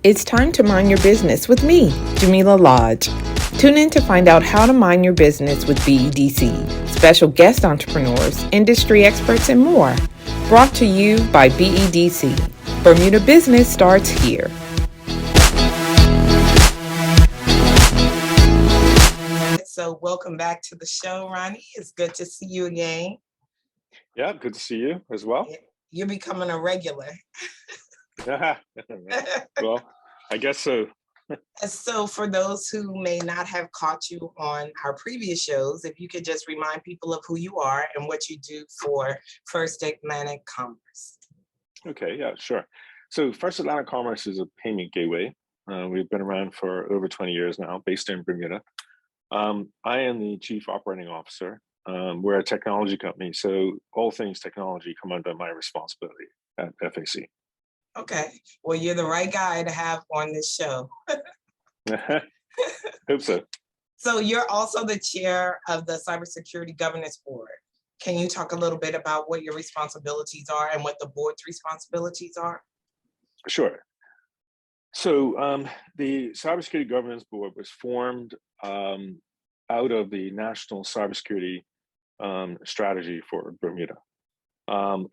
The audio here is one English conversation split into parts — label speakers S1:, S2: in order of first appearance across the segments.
S1: It's time to mind your business with me, Jamillah Lodge. Tune in to find out how to mind your business with BEDC, special guest entrepreneurs, industry experts, and more. Brought to you by BEDC. Bermuda Business starts here. So welcome back to the show, Ronnie. It's good to see you again.
S2: Yeah, good to see you as well.
S1: You're becoming a regular.
S2: Well, I guess so.
S1: So for those who may not have caught you on our previous shows, if you could just remind people of who you are and what you do for First Atlantic Commerce.
S2: Okay, yeah, sure. So First Atlantic Commerce is a payment gateway. We've been around for over 20 years now, based in Bermuda. I am the Chief Operating Officer. We're a technology company, so all things technology come under my responsibility at FAC.
S1: Okay, well, you're the right guy to have on this show.
S2: Hope so.
S1: So you're also the chair of the Cybersecurity Governance Board. Can you talk a little bit about what your responsibilities are and what the board's responsibilities are?
S2: Sure. So the Cybersecurity Governance Board was formed out of the National Cybersecurity Strategy for Bermuda.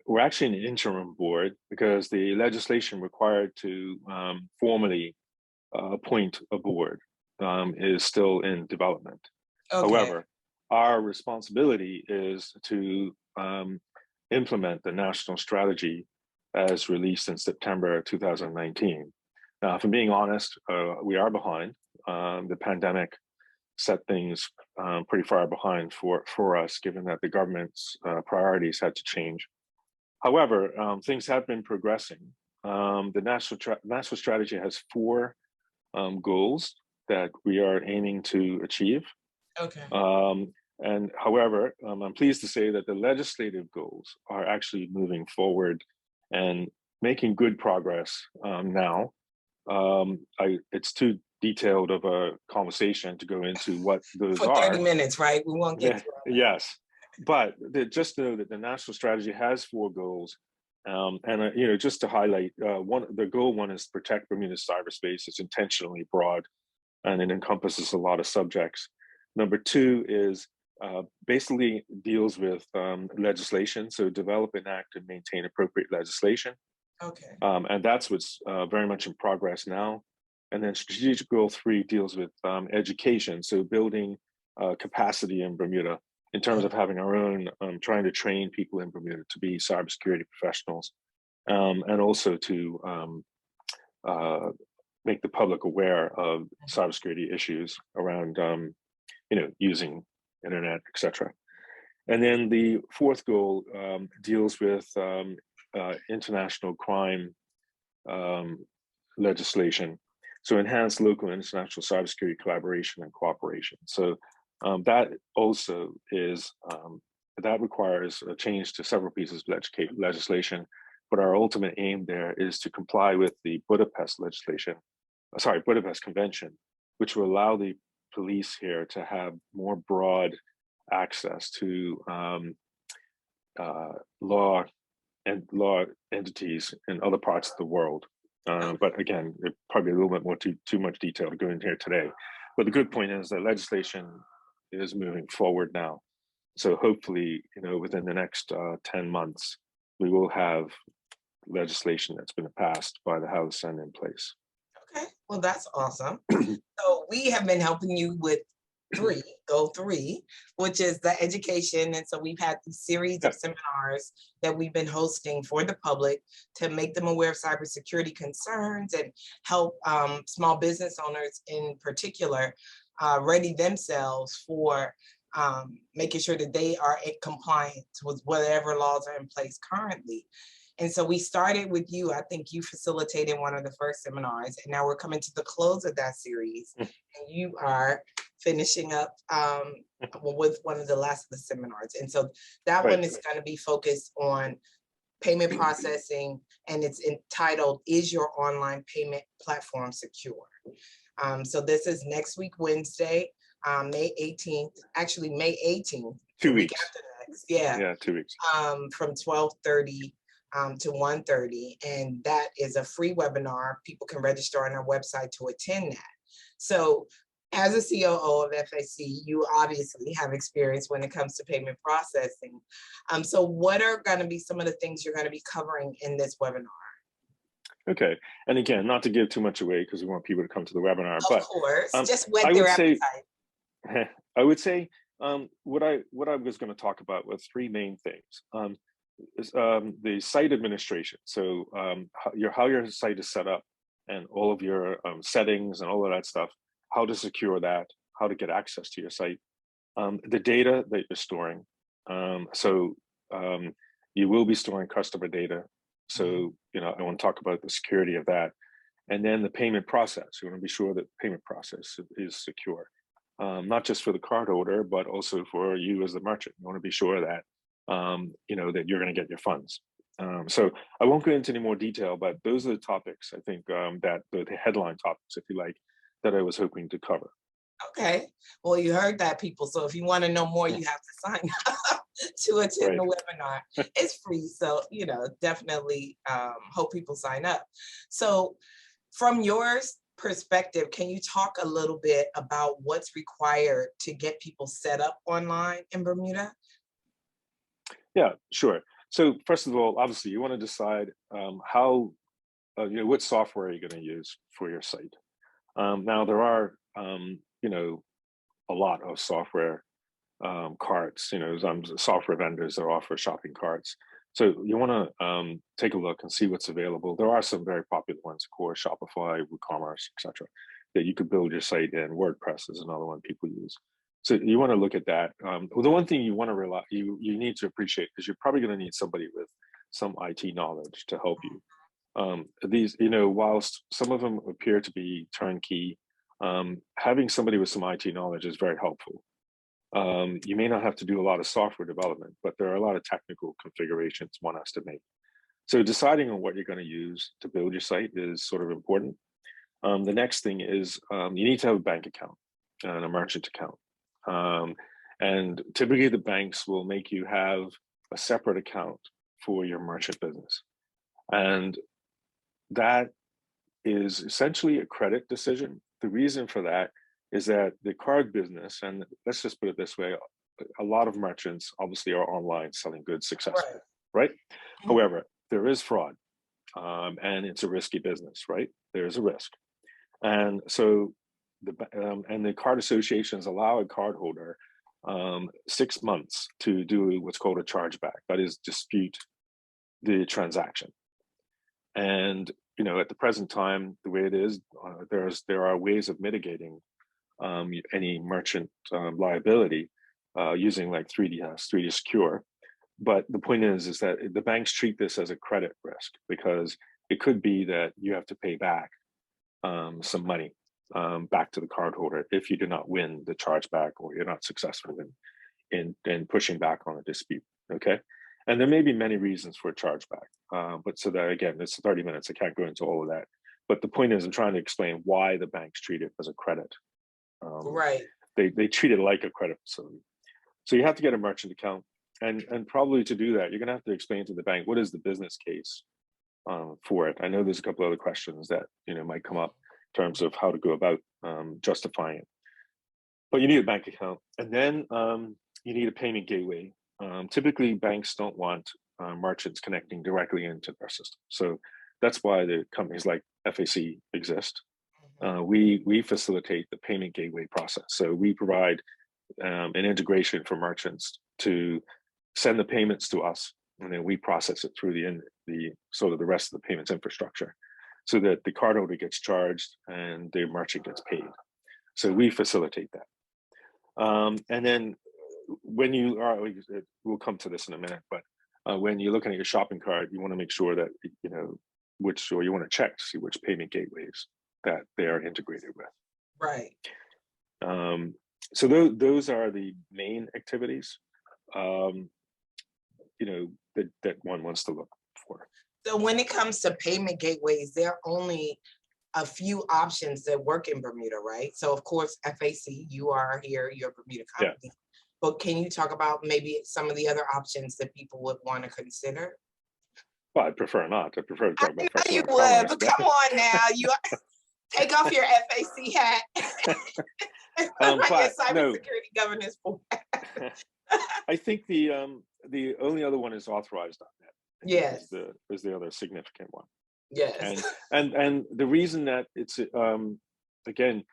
S2: We're actually an interim board because the legislation required to formally appoint a board is still in development.
S1: Okay.
S2: However, our responsibility is to implement the national strategy as released in September 2019. Now, if I'm being honest, we are behind. The pandemic set things pretty far behind for us, given that the government's priorities had to change. However, things have been progressing. The national strategy has four goals that we are aiming to achieve.
S1: Okay.
S2: And however, I'm pleased to say that the legislative goals are actually moving forward and making good progress now. It's too detailed of a conversation to go into what those
S1: For 30 minutes, right? We won't get to
S2: it. Yes, but just know that the national strategy has four goals. And just to highlight, goal one is protect Bermuda's cyberspace. It's intentionally broad, and it encompasses a lot of subjects. Number two is basically deals with legislation. So develop, enact, and maintain appropriate legislation.
S1: Okay.
S2: And that's what's very much in progress now. And then strategic goal three deals with education. So building capacity in Bermuda in terms of having our own, trying to train people in Bermuda to be cybersecurity professionals, and also to make the public aware of cybersecurity issues around, using internet, etc. And then the fourth goal deals with international crime legislation. So enhance local and international cybersecurity collaboration and cooperation. So that also is, that requires a change to several pieces of legislation, but our ultimate aim there is to comply with the Budapest Convention, which will allow the police here to have more broad access to law entities in other parts of the world. But again, probably a little bit more too much detail to go in here today. But the good point is that legislation is moving forward now. So hopefully, within the next 10 months, we will have legislation that's been passed by the House and in place.
S1: Okay, well, that's awesome. So we have been helping you with goal three, which is the education. And so we've had this series of seminars that we've been hosting for the public to make them aware of cybersecurity concerns and help small business owners in particular ready themselves for making sure that they are in compliance with whatever laws are in place currently. And so we started with you. I think you facilitated one of the first seminars, and now we're coming to the close of that series. And you are finishing up with one of the last of the seminars. And so that one is going to be focused on payment processing, and it's entitled, Is Your Online Payment Platform Secure? So this is next week, Wednesday, May 18th, actually May 18th.
S2: 2 weeks.
S1: After next, yeah,
S2: 2 weeks.
S1: From 12:30 to 1:30, and that is a free webinar. People can register on our website to attend that. So as a COO of FAC, you obviously have experience when it comes to payment processing. So what are going to be some of the things you're going to be covering in this webinar?
S2: Okay, and again, not to give too much away because we want people to come to the webinar,
S1: Of course, just whet
S2: I
S1: their
S2: would say,
S1: appetite.
S2: I would say what I was going to talk about was three main things. The site administration, so how your site is set up and all of your settings and all of that stuff, how to secure that, how to get access to your site, the data that you're storing. You will be storing customer data. So, I want to talk about the security of that. And then the payment process. You want to be sure that the payment process is secure, not just for the cardholder, but also for you as the merchant. You want to be sure that, that you're going to get your funds. So I won't go into any more detail, but those are the topics, I think, that the headline topics, if you like, that I was hoping to cover.
S1: Okay, well, you heard that, people. So if you want to know more, you have to sign up to attend the webinar. It's free, so definitely hope people sign up. So from your perspective, can you talk a little bit about what's required to get people set up online in Bermuda?
S2: Yeah, sure. So first of all, obviously, you want to decide how, what software are you going to use for your site. Now there are, a lot of software carts, some software vendors that offer shopping carts. So you want to take a look and see what's available. There are some very popular ones, of course, Shopify, WooCommerce, etc., that you could build your site in. WordPress is another one people use. So you want to look at that. The one thing you want to realize, you need to appreciate, is you're probably going to need somebody with some IT knowledge to help you. These, whilst some of them appear to be turnkey, having somebody with some IT knowledge is very helpful. You may not have to do a lot of software development, but there are a lot of technical configurations one has to make. So deciding on what you're going to use to build your site is sort of important. The next thing is you need to have a bank account and a merchant account. And typically the banks will make you have a separate account for your merchant business. And that is essentially a credit decision. The reason for that is that the card business, and let's just put it this way, a lot of merchants obviously are online selling goods successfully, right? However, there is fraud, and it's a risky business, right? There is a risk. And so the card associations allow a cardholder 6 months to do what's called a chargeback, that is dispute the transaction. And at the present time, the way it is, there are ways of mitigating any merchant liability using like 3D Secure. But the point is that the banks treat this as a credit risk, because it could be that you have to pay back some money back to the cardholder if you do not win the chargeback, or you're not successful in pushing back on a dispute. Okay. And there may be many reasons for a chargeback, but so that, again, it's 30 minutes. I can't go into all of that. But the point is, I'm trying to explain why the banks treat it as a credit.
S1: Right.
S2: They treat it like a credit facility. So you have to get a merchant account. And probably to do that, you're going to have to explain to the bank, what is the business case for it? I know there's a couple other questions that might come up in terms of how to go about justifying it. But you need a bank account. And then you need a payment gateway. Typically, banks don't want merchants connecting directly into their system. So that's why the companies like FAC exist. We facilitate the payment gateway process. So we provide an integration for merchants to send the payments to us, and then we process it through the sort of the rest of the payments infrastructure, so that the cardholder gets charged and the merchant gets paid. So we facilitate that. And then when you are, we'll come to this in a minute, but when you're looking at your shopping cart, you want to make sure that or you want to check to see which payment gateways that they are integrated with.
S1: Right.
S2: So those are the main activities, that one wants to look for.
S1: So when it comes to payment gateways, there are only a few options that work in Bermuda, right? So of course, FAC, you are here, you're a Bermuda company. Yeah. But can you talk about maybe some of the other options that people would want to consider?
S2: Well, I prefer not. I prefer to
S1: I
S2: talk
S1: knew
S2: about
S1: you
S2: front-runner
S1: would,
S2: commerce.
S1: but come on now. You take off your FAC hat and put on your
S2: But no,
S1: cybersecurity governance board.
S2: I think the only other one is authorized.net.
S1: Yes.
S2: Is the other significant one.
S1: Yes.
S2: And the reason that it's again,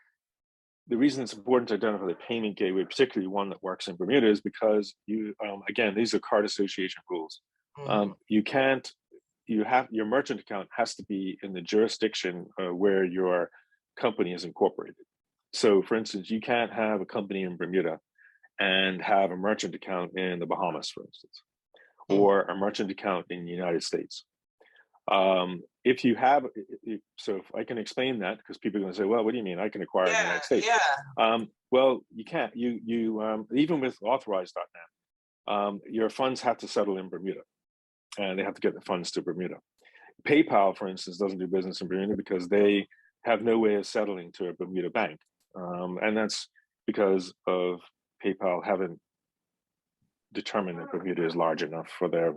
S2: the reason it's important to identify the payment gateway, particularly one that works in Bermuda, is because you again, these are card association rules. You can't, your merchant account has to be in the jurisdiction where your company is incorporated. So for instance, you can't have a company in Bermuda and have a merchant account in the Bahamas, for instance, or a merchant account in the United States. If you have, so if I can explain that, because people are going to say, well, what do you mean? I can acquire in the United States. Well, you can't. You even with authorized.net, your funds have to settle in Bermuda, and they have to get the funds to Bermuda. PayPal, for instance, doesn't do business in Bermuda because they have no way of settling to a Bermuda bank, and that's because of PayPal haven't determined that Bermuda is large enough for their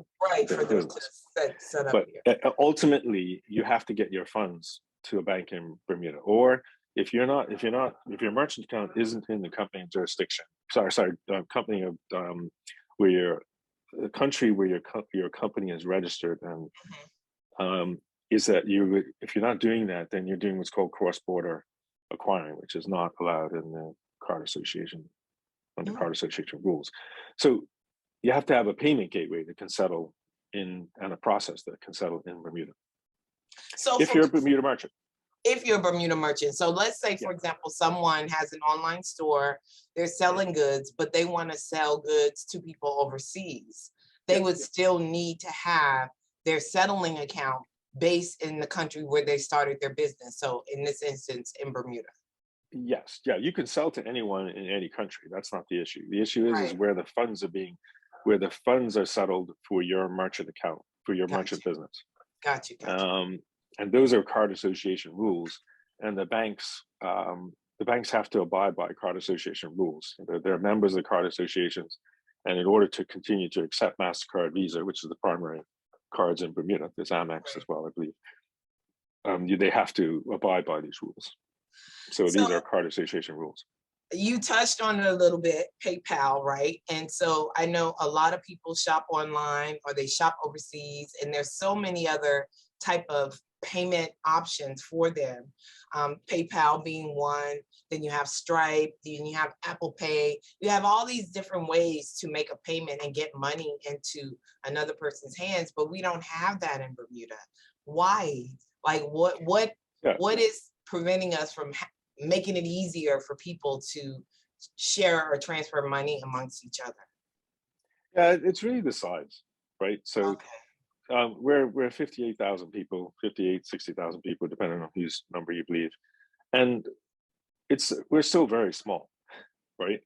S2: business.
S1: Set up
S2: but
S1: here.
S2: Ultimately, you have to get your funds to a bank in Bermuda, or if your merchant account isn't in the company jurisdiction, company of where your the country where your company is registered, and is that if you're not doing that, then you're doing what's called cross-border acquiring, which is not allowed in the card association under card association rules. So you have to have a payment gateway that can settle in, and a process that can settle in Bermuda.
S1: So
S2: if you're a Bermuda merchant.
S1: If you're a Bermuda merchant. So let's say, for example, someone has an online store, they're selling goods, but they want to sell goods to people overseas. They would still need to have their settling account based in the country where they started their business. So in this instance, in Bermuda.
S2: Yes, you can sell to anyone in any country. That's not the issue. The issue is where the funds are settled for your merchant account, for your merchant business.
S1: Got you.
S2: And those are card association rules, and the banks have to abide by card association rules. They're members of the card associations, and in order to continue to accept MasterCard, Visa, which is the primary cards in Bermuda, there's Amex as well, I believe. They have to abide by these rules. So these are card association rules.
S1: You touched on it a little bit, PayPal, right? And so I know a lot of people shop online or they shop overseas, and there's so many other type of payment options for them. PayPal being one, then you have Stripe, then you have Apple Pay. You have all these different ways to make a payment and get money into another person's hands, but we don't have that in Bermuda. Why? Like what is preventing us from making it easier for people to share or transfer money amongst each other?
S2: Yeah, it's really the size, right? So we're 58,000 people, 60,000 people, depending on whose number you believe. And we're still very small, right?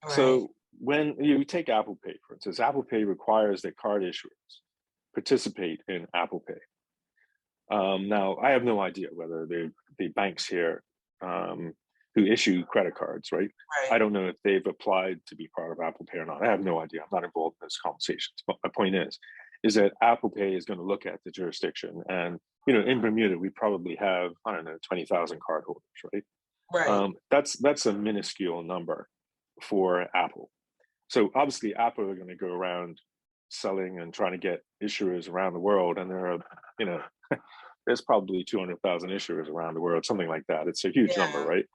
S2: So when you take Apple Pay, for instance, Apple Pay requires that card issuers participate in Apple Pay. Now, I have no idea whether the banks here who issue credit cards, right? I don't know if they've applied to be part of Apple Pay or not. I have no idea. I'm not involved in those conversations. But my point is that Apple Pay is going to look at the jurisdiction. And, in Bermuda, we probably have, 20,000 cardholders, right? That's a minuscule number for Apple. So obviously Apple are going to go around selling and trying to get issuers around the world. And there are, there's probably 200,000 issuers around the world, something like that. It's a huge number, right?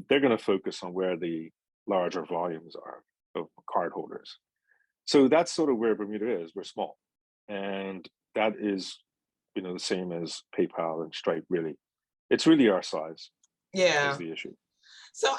S2: They're going to focus on where the larger volumes are of cardholders. So that's sort of where Bermuda is. We're small. And that is, the same as PayPal and Stripe, really. It's really our size is the issue.
S1: So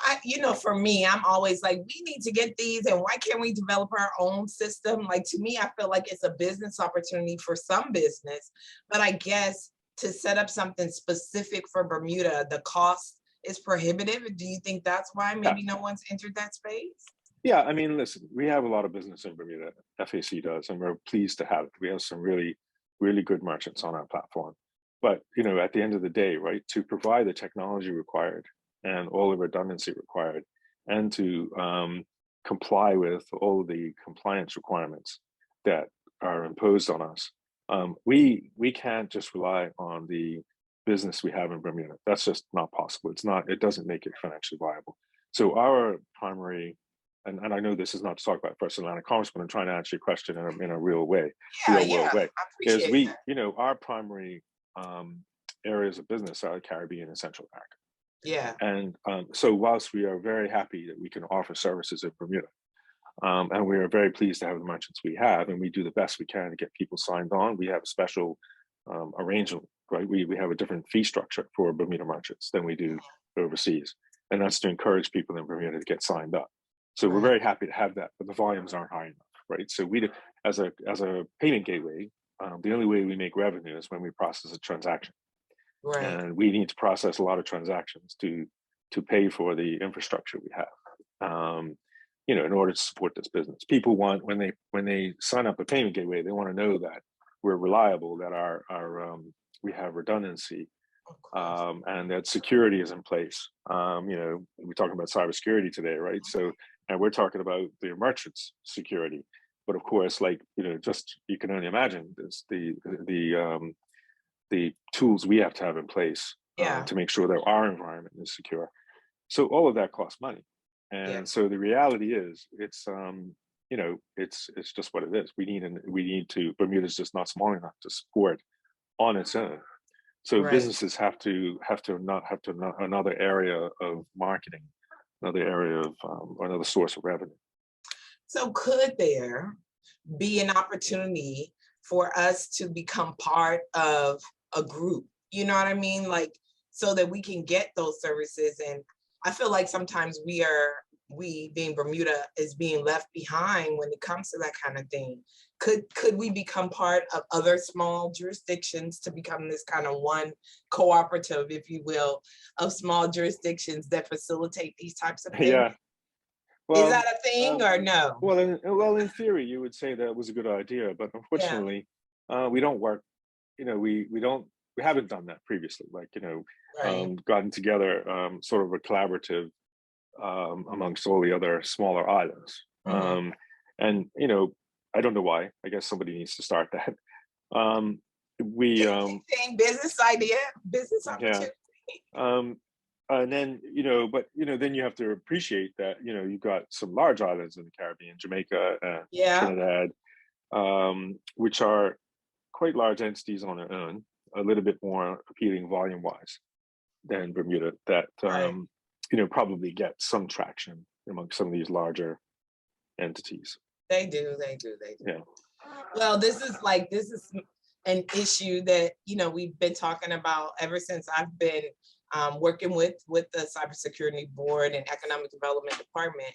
S1: for me, I'm always like, we need to get these, and why can't we develop our own system? Like, to me, I feel like it's a business opportunity for some business, but I guess to set up something specific for Bermuda, the cost is prohibitive. Do you think that's why maybe no one's entered that space?
S2: Yeah, I mean, listen, we have a lot of business in Bermuda, FAC does, and we're pleased to have it. We have some really, really good merchants on our platform. But, at the end of the day, right, to provide the technology required and all the redundancy required, and to comply with all the compliance requirements that are imposed on us, We can't just rely on the business we have in Bermuda. That's just not possible. It's not. It doesn't make it financially viable. So our primary, and I know this is not to talk about First Atlantic Commerce, but I'm trying to answer your question in a real way,
S1: Yeah,
S2: real
S1: yeah,
S2: world way,
S1: I
S2: is
S1: appreciate that.
S2: our primary areas of business are the Caribbean and Central America.
S1: Yeah,
S2: And so whilst we are very happy that we can offer services in Bermuda, and we are very pleased to have the merchants we have, and we do the best we can to get people signed on. We have a special arrangement, right? We have a different fee structure for Bermuda merchants than we do overseas, and that's to encourage people in Bermuda to get signed up. So we're
S1: right,
S2: very happy to have that, but the volumes aren't high enough, right? So we, as a payment gateway, the only way we make revenue is when we process a transaction,
S1: right.
S2: and we need to process a lot of transactions to pay for the infrastructure we have. In order to support this business, people want, when they sign up a payment gateway, they want to know that we're reliable, that we have redundancy,
S1: Of course.
S2: and that security is in place. We're talking about cybersecurity today, right? So, and we're talking about the merchants' security, but of course, just you can only imagine this, the tools we have to have in place
S1: Yeah,
S2: to make sure that our environment is secure. So all of that costs money.
S1: yeah.
S2: And so the reality is, it's just what it is. We need to. Bermuda's just not small enough to support on its own. So
S1: Right.
S2: businesses have to another area of marketing, another area of or another source of revenue.
S1: So could there be an opportunity for us to become part of a group? You know what I mean? Like, so that we can get those services. And I feel like sometimes we being Bermuda is being left behind when it comes to that kind of thing. Could we become part of other small jurisdictions to become this kind of one cooperative, if you will, of small jurisdictions that facilitate these types of things?
S2: Yeah.
S1: Is that
S2: Well,
S1: a thing
S2: um,
S1: or no?
S2: in theory, you would say that was a good idea, but
S1: Yeah,
S2: unfortunately, we don't work. We haven't done that previously.
S1: right.
S2: Gotten together, sort of a collaborative amongst all the other smaller islands.
S1: Mhm.
S2: And I don't know why. I guess somebody needs to start that. We
S1: Same business idea, business
S2: Yeah.
S1: opportunity.
S2: Um, and then then you have to appreciate that you've got some large islands in the Caribbean, Jamaica and
S1: Yeah,
S2: Trinidad, which are quite large entities on their own, a little bit more appealing volume wise than Bermuda, that
S1: right.
S2: probably get some traction among some of these larger entities.
S1: They do, they do, they do.
S2: Yeah.
S1: Well, this is an issue that, we've been talking about ever since I've been working with the cybersecurity board and economic development department.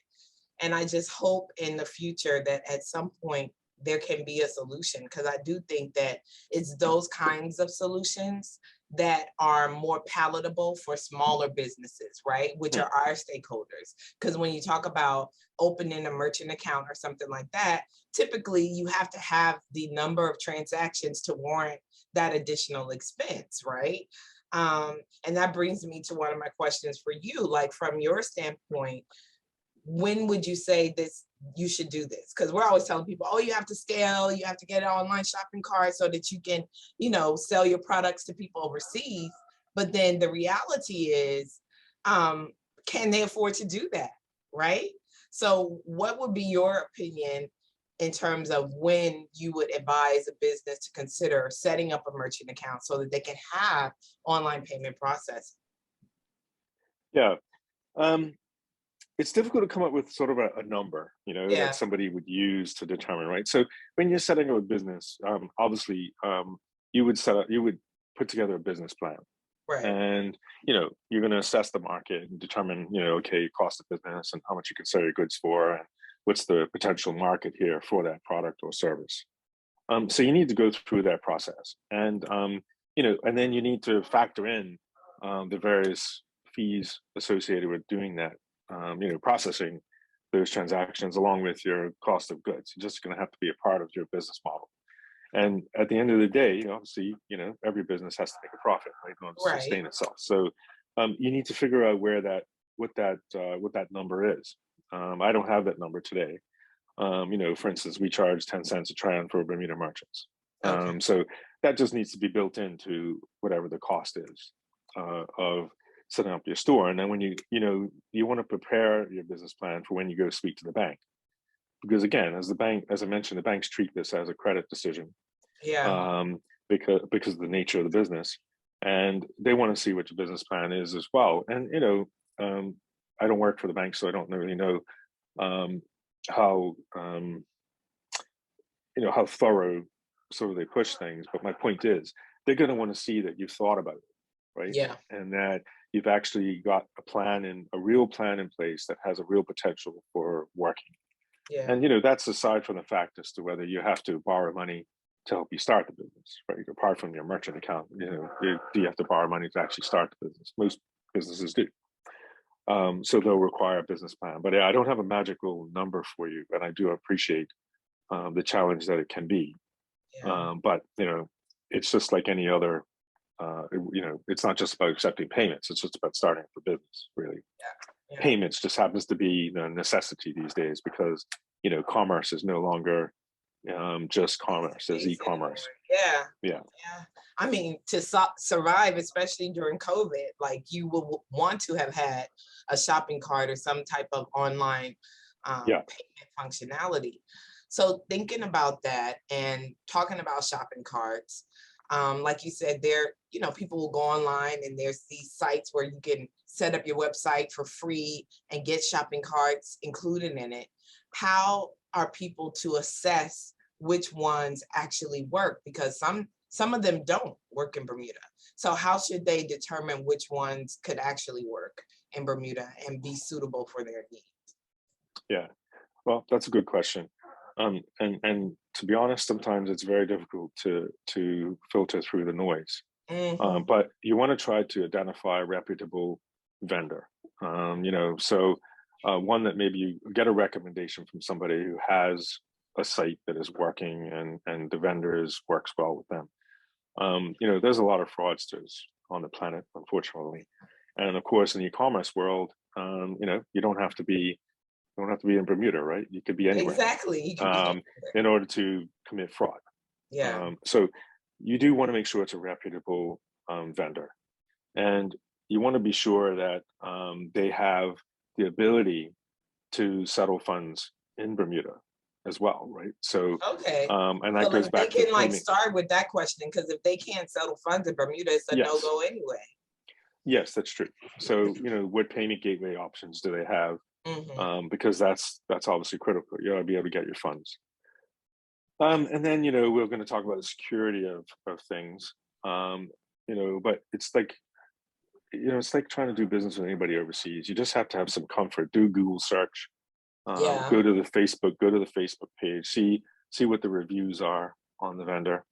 S1: And I just hope in the future that at some point there can be a solution, because I do think that it's those kinds of solutions that are more palatable for smaller businesses, right? Which
S2: Hmm.
S1: are our stakeholders. Because when you talk about opening a merchant account or something like that, typically you have to have the number of transactions to warrant that additional expense, right? And that brings me to one of my questions for you, like from your standpoint, when would you say this you should do this? Because we're always telling people, oh, you have to scale, you have to get an online shopping cart so that you can, sell your products to people overseas. But then the reality is, um, can they afford to do that? Right. So what would be your opinion in terms of when you would advise a business to consider setting up a merchant account so that they can have online payment processing?
S2: Yeah. Um, it's difficult to come up with sort of a number, that
S1: Yeah,
S2: somebody would use to determine, right? So when you're setting up a business, obviously, you would put together a business plan,
S1: right,
S2: and you're going to assess the market and determine, okay, cost of business and how much you can sell your goods for, and what's the potential market here for that product or service. So you need to go through that process, and and then you need to factor in the various fees associated with doing that, processing those transactions along with your cost of goods. It's just going to have to be a part of your business model. And at the end of the day, obviously, every business has to make a profit, right, in order to
S1: right.
S2: sustain itself. So you need to figure out what that number is. I don't have that number today. For instance, we charge 10 cents a tran for Bermuda merchants.
S1: Okay.
S2: So that just needs to be built into whatever the cost is of setting up your store. And then when you want to prepare your business plan for when you go speak to the bank, because again, as I mentioned, the banks treat this as a credit decision,
S1: Yeah.
S2: because of the nature of the business, and they want to see what your business plan is as well. And I don't work for the bank, so I don't really know how how thorough sort of they push things. But my point is, they're going to want to see that you've thought about it, right?
S1: Yeah.
S2: And that you've actually got a real plan in place that has a real potential for working.
S1: Yeah.
S2: And that's aside from the fact as to whether you have to borrow money to help you start the business, right? Apart from your merchant account, do you have to borrow money to actually start the business? Most businesses do. So they'll require a business plan. But yeah, I don't have a magical number for you, and I do appreciate the challenge that it can be.
S1: Yeah.
S2: But it's just like any other. It's not just about accepting payments. It's just about starting up a business, really.
S1: Yeah.
S2: Payments just happens to be the necessity these days because commerce is no longer just commerce as e-commerce.
S1: Yeah.
S2: Yeah.
S1: Yeah. I mean, to survive, especially during COVID, like you will want to have had a shopping cart or some type of online
S2: Yeah.
S1: payment functionality. So thinking about that and talking about shopping carts, like you said, people will go online and there's these sites where you can set up your website for free and get shopping carts included in it. How are people to assess which ones actually work? Because some of them don't work in Bermuda. So how should they determine which ones could actually work in Bermuda and be suitable for their needs?
S2: Yeah. Well, that's a good question. And to be honest, sometimes it's very difficult to filter through the noise.
S1: Mm-hmm.
S2: But you want to try to identify a reputable vendor. So one that maybe you get a recommendation from somebody who has a site that is working and the vendors works well with them. There's a lot of fraudsters on the planet, unfortunately, and of course, in the e-commerce world, you don't have to be in Bermuda, right? You could be anywhere.
S1: Exactly. You can be
S2: in order to commit fraud.
S1: Yeah.
S2: So you do want to make sure it's a reputable vendor, and you want to be sure that they have the ability to settle funds in Bermuda as well, right? So,
S1: Okay.
S2: and that
S1: So
S2: goes
S1: like they
S2: back to
S1: can like
S2: payment.
S1: start with that question, because if they can't settle funds in Bermuda, it's a
S2: Yes,
S1: no-go anyway.
S2: yes, that's true. So, what payment gateway options do they have?
S1: Mm-hmm.
S2: Because that's obviously critical. You ought to be able to get your funds. And then we're going to talk about the security of things. But it's like trying to do business with anybody overseas. You just have to have some comfort. Do Google search.
S1: Yeah.
S2: Go to the Facebook page. See what the reviews are on the vendor.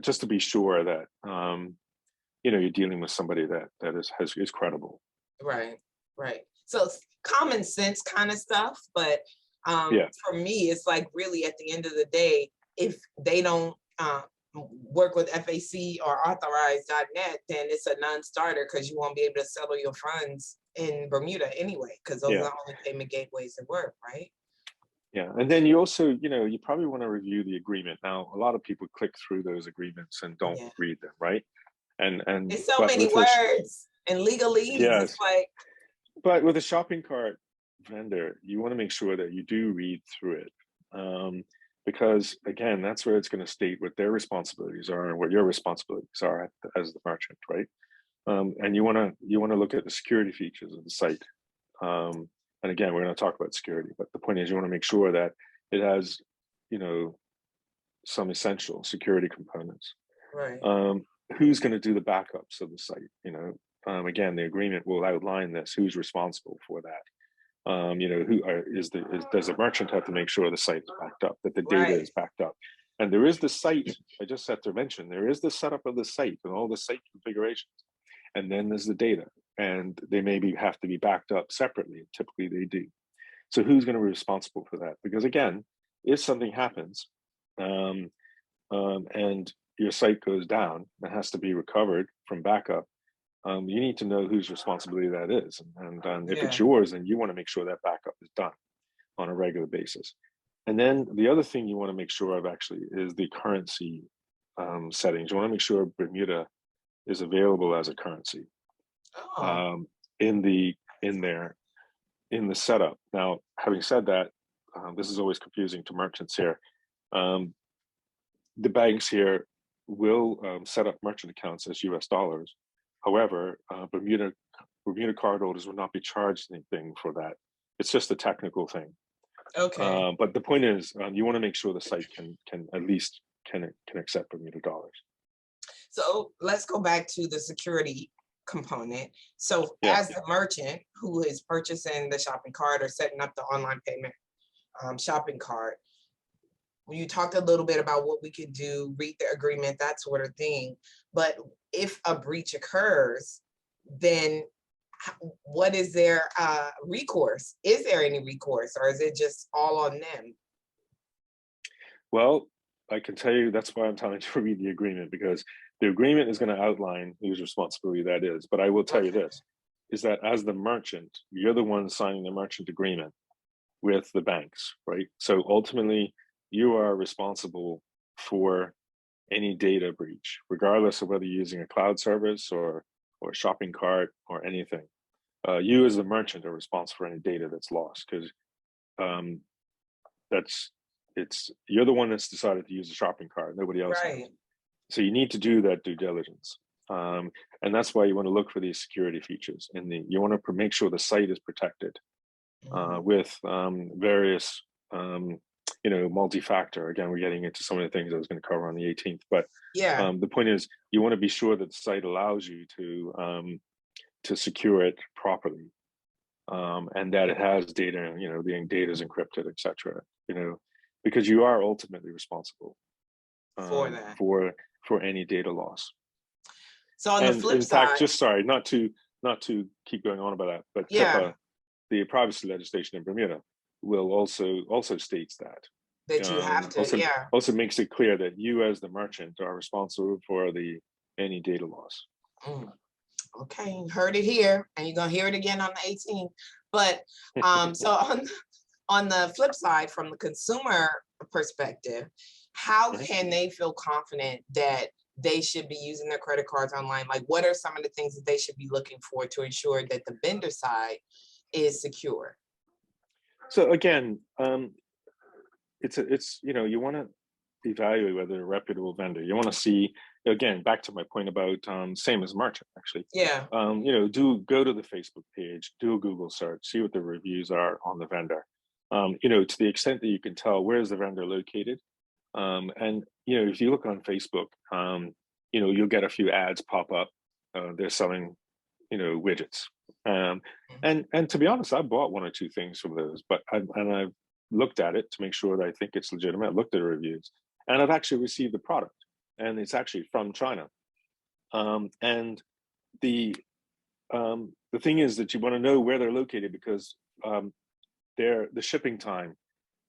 S2: Just to be sure that you're dealing with somebody that is credible.
S1: Right. Right. So it's common sense kind of stuff, but
S2: Yeah.
S1: for me, it's like really at the end of the day, if they don't work with FAC or authorize.net, then it's a non-starter because you won't be able to settle your funds in Bermuda anyway, because those are
S2: Yeah.
S1: the only payment gateways that work, right?
S2: Yeah, and then you also, you probably want to review the agreement. Now, a lot of people click through those agreements and don't
S1: Yeah.
S2: read them, right? And
S1: It's so
S2: but
S1: many
S2: with this,
S1: words and legalese.
S2: yes,
S1: It's like,
S2: but with a shopping cart vendor, you want to make sure that you do read through it, because again, that's where it's going to state what their responsibilities are and what your responsibilities are as the merchant, right? And you want to look at the security features of the site. And again, we're going to talk about security, but the point is you want to make sure that it has, some essential security components.
S1: right.
S2: Who's going to do the backups of the site? Again, the agreement will outline this. Who's responsible for that? Does the merchant have to make sure the site is backed up, that the data
S1: Right.
S2: is backed up? And there is the site. I just have to mention there is the setup of the site and all the site configurations, and then there's the data, and they maybe have to be backed up separately. Typically, they do. So who's going to be responsible for that? Because again, if something happens, and your site goes down and has to be recovered from backup, you need to know whose responsibility that is. And if it's
S1: Yeah.
S2: yours, then you want to make sure that backup is done on a regular basis. And then the other thing you want to make sure of actually is the currency settings. You want to make sure Bermuda is available as a currency
S1: Oh,
S2: in the setup. Now, having said that, this is always confusing to merchants here. The banks here will set up merchant accounts as US dollars. However, Bermuda cardholders will not be charged anything for that. It's just a technical thing.
S1: okay.
S2: But the point is, you want to make sure the site can at least can accept Bermuda dollars.
S1: So let's go back to the security component. So
S2: Yeah.
S1: as the merchant who is purchasing the shopping cart or setting up the online payment shopping cart, you talked a little bit about what we could do, read the agreement, that sort of thing. But if a breach occurs, then what is their recourse? Is there any recourse, or is it just all on them?
S2: Well, I can tell you that's why I'm telling you to read the agreement, because the agreement is going to outline whose responsibility that is. But I will tell you this, is that as the merchant, you're the one signing the merchant agreement with the banks, right? So ultimately, you are responsible for any data breach, regardless of whether you're using a cloud service or a shopping cart or anything. You as the merchant are responsible for any data that's lost, because you're the one that's decided to use a shopping cart. Nobody else has.
S1: Right.
S2: So you need to do that due diligence. And that's why you want to look for these security features. You want to make sure the site is protected with various, multi-factor. Again, we're getting into some of the things I was going to cover on the 18th. But
S1: Yeah.
S2: the point is, you want to be sure that the site allows you to secure it properly, and that it has data. The data is encrypted, etc. Because you are ultimately responsible
S1: For that.
S2: for any data loss.
S1: So on the
S2: And
S1: flip
S2: in fact,
S1: side,
S2: just sorry, not to keep going on about that, but
S1: yeah,
S2: HIPAA, the privacy legislation in Bermuda, will also states that.
S1: that you have to,
S2: Also
S1: yeah.
S2: also makes it clear that you as the merchant are responsible for any data loss.
S1: Mm. Okay, you heard it here, and you're gonna hear it again on the 18th. But so on the flip side, from the consumer perspective, how
S2: Mhm.
S1: can they feel confident that they should be using their credit cards online? Like, what are some of the things that they should be looking for to ensure that the vendor side is secure?
S2: So again, you want to evaluate whether a reputable vendor. You want to see, again, back to my point about same as merchant actually.
S1: Yeah,
S2: Do go to the Facebook page, do a Google search, see what the reviews are on the vendor. To the extent that you can tell where is the vendor located. And if you look on Facebook, you'll get a few ads pop up. They're selling, widgets. And to be honest, I bought one or two things from those, but I've looked at it to make sure that I think it's legitimate. Looked at the reviews, and I've actually received the product, and it's actually from China. And the thing is that you want to know where they're located, because the shipping time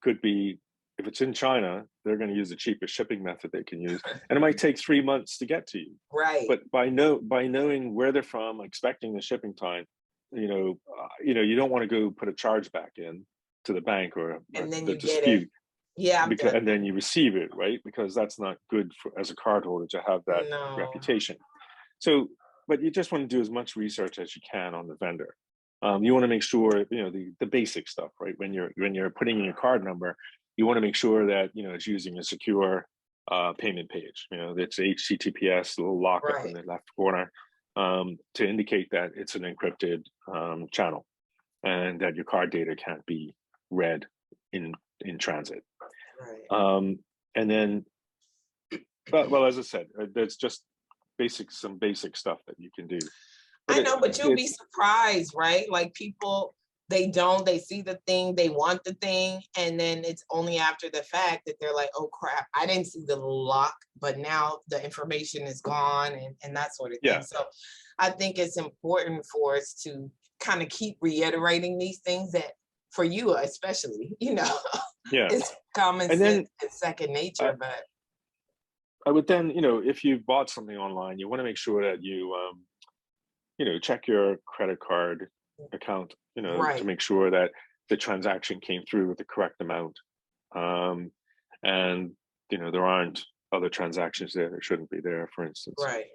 S2: could be, if it's in China, they're going to use the cheapest shipping method they can use, and it might take 3 months to get to you.
S1: right.
S2: But by knowing where they're from, expecting the shipping time, you don't want to go put a charge back in to the bank or
S1: And then
S2: the
S1: you get it.
S2: dispute,
S1: Yeah, I've done
S2: and then
S1: that.
S2: you receive it, right? Because that's not good as a cardholder to have that
S1: No.
S2: reputation. So, but you just want to do as much research as you can on the vendor. You want to make sure the basic stuff, right? When you're putting in your card number, you want to make sure that it's using a secure payment page. It's HTTPS, a little lock up in
S1: Right.
S2: the left corner, to indicate that it's an encrypted channel, and that your card data can't be read in transit.
S1: Right.
S2: And then, well, as I said, there's just some basic stuff that you can do.
S1: I
S2: But
S1: know, but you'll be surprised, right? Like, people, they see the thing, they want the thing, and then it's only after the fact that they're like, oh crap, I didn't see the lock, but now the information is gone, and that sort of thing.
S2: yeah,
S1: So I think it's important for us to kind of keep reiterating these things, that for you especially,
S2: yeah.
S1: it's common
S2: And
S1: sense
S2: then
S1: and second
S2: I,
S1: nature, but
S2: I would then, if you bought something online, you want to make sure that you check your credit card account, to
S1: right.
S2: make sure that the transaction came through with the correct amount. And there aren't other transactions there that shouldn't be there, for instance.
S1: Right.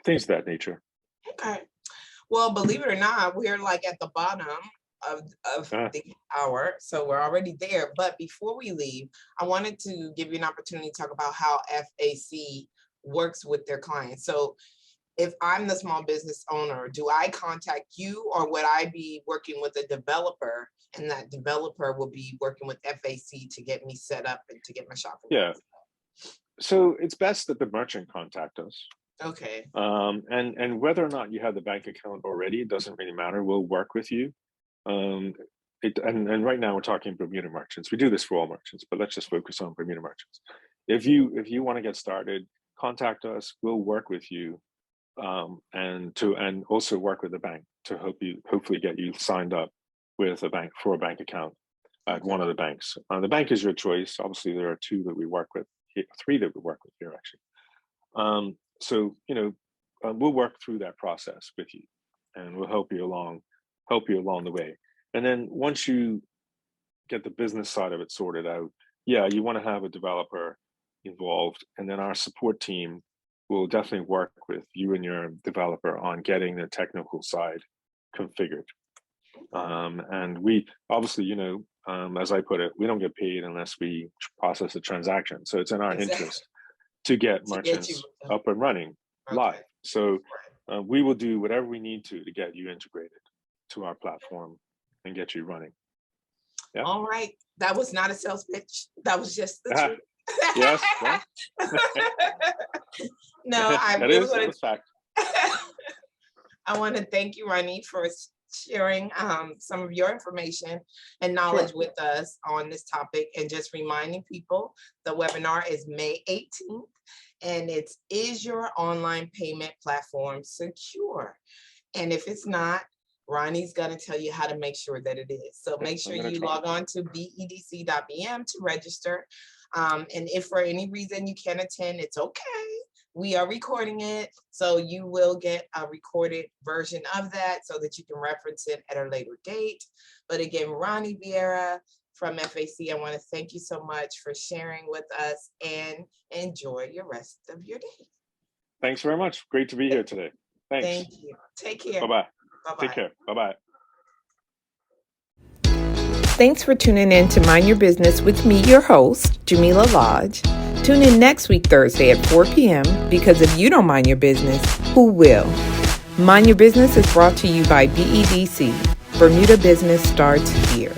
S2: Things of that nature.
S1: Okay. Well, believe it or not, we're like at the bottom of the hour, so we're already there. But before we leave, I wanted to give you an opportunity to talk about how FAC works with their clients. So if I'm the small business owner, do I contact you, or would I be working with a developer, and that developer will be working with FAC to get me set up and to get my shopping?
S2: Yeah. So it's best that the merchant contact us.
S1: Okay.
S2: And whether or not you have the bank account already, it doesn't really matter. We'll work with you. And right now we're talking Bermuda merchants. We do this for all merchants, but let's just focus on Bermuda merchants. If you want to get started, contact us. We'll work with you, and also work with the bank to hopefully get you signed up with a bank for a bank account at one of the banks. The bank is your choice. Obviously, there are two that we work with, three that we work with here actually. So we'll work through that process with you, and we'll help you along the way. And then once you get the business side of it sorted out, you want to have a developer involved, and then our support team will definitely work with you and your developer on getting the technical side configured. And we obviously, as I put it, we don't get paid unless we process a transaction. So it's in our interest to get merchants up and running live. So we will do whatever we need to get you integrated to our platform and get you running. Yeah.
S1: All right. That was not a sales pitch. That was just the truth.
S2: Yes.
S1: No,
S2: that is fact.
S1: I want to thank you, Ronnie, for sharing some of your information and knowledge with us on this topic, and just reminding people the webinar is May 18th, and it's Is Your Online Payment Platform Secure? And if it's not, Ronnie's going to tell you how to make sure that it is. So make sure you log on to bedc.bm to register. And if for any reason you can't attend, it's okay. We are recording it, so you will get a recorded version of that so that you can reference it at a later date. But again, Ronnie Viera from FAC, I want to thank you so much for sharing with us, and enjoy your rest of your day.
S2: Thanks very much. Great to be here today. Thanks.
S1: Thank you. Take care.
S2: Bye-bye.
S1: Bye-bye.
S2: Take care. Bye-bye.
S3: Thanks for tuning in to Mind Your Business with me, your host, Jamillah Lodge. Tune in next week, Thursday at 4 p.m. because if you don't mind your business, who will? Mind Your Business is brought to you by BEDC. Bermuda Business starts here.